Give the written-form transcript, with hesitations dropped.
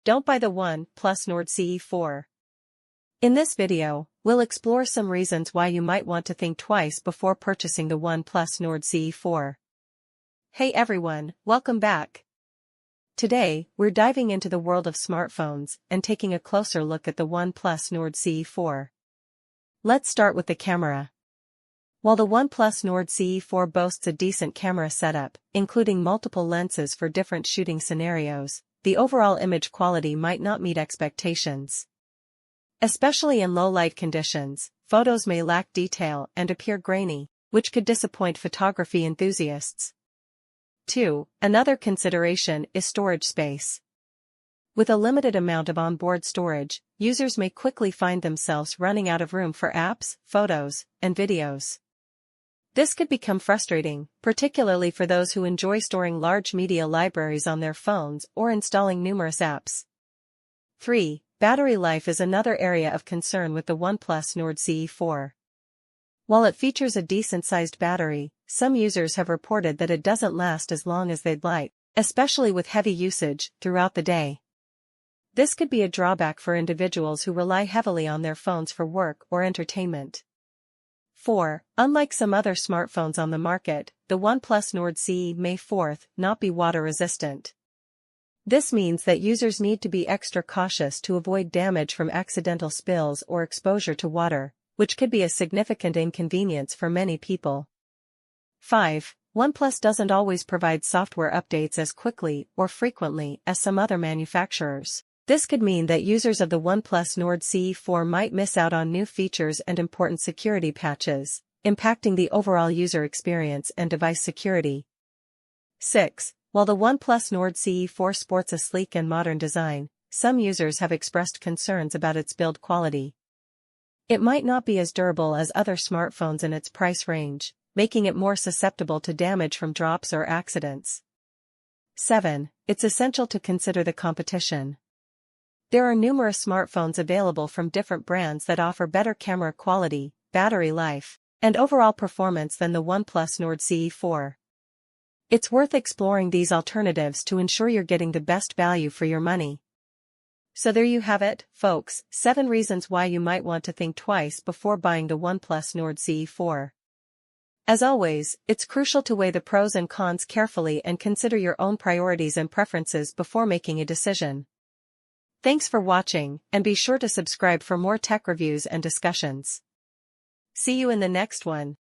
Don't buy the OnePlus Nord CE4. In this video, we'll explore some reasons why you might want to think twice before purchasing the OnePlus Nord CE4. Hey everyone, welcome back. Today, we're diving into the world of smartphones and taking a closer look at the OnePlus Nord CE4. Let's start with the camera. While the OnePlus Nord CE4 boasts a decent camera setup, including multiple lenses for different shooting scenarios, the overall image quality might not meet expectations. Especially in low-light conditions, photos may lack detail and appear grainy, which could disappoint photography enthusiasts. 2. Another consideration is storage space. With a limited amount of onboard storage, users may quickly find themselves running out of room for apps, photos, and videos. This could become frustrating, particularly for those who enjoy storing large media libraries on their phones or installing numerous apps. 3. Battery life is another area of concern with the OnePlus Nord CE4. While it features a decent-sized battery, some users have reported that it doesn't last as long as they'd like, especially with heavy usage throughout the day. This could be a drawback for individuals who rely heavily on their phones for work or entertainment. 4. Unlike some other smartphones on the market, the OnePlus Nord CE may not be water-resistant. This means that users need to be extra cautious to avoid damage from accidental spills or exposure to water, which could be a significant inconvenience for many people. 5. OnePlus doesn't always provide software updates as quickly or frequently as some other manufacturers. This could mean that users of the OnePlus Nord CE4 might miss out on new features and important security patches, impacting the overall user experience and device security. 6. While the OnePlus Nord CE4 sports a sleek and modern design, some users have expressed concerns about its build quality. It might not be as durable as other smartphones in its price range, making it more susceptible to damage from drops or accidents. 7. It's essential to consider the competition. There are numerous smartphones available from different brands that offer better camera quality, battery life, and overall performance than the OnePlus Nord CE4. It's worth exploring these alternatives to ensure you're getting the best value for your money. So there you have it, folks, 7 reasons why you might want to think twice before buying the OnePlus Nord CE4. As always, it's crucial to weigh the pros and cons carefully and consider your own priorities and preferences before making a decision. Thanks for watching, and be sure to subscribe for more tech reviews and discussions. See you in the next one.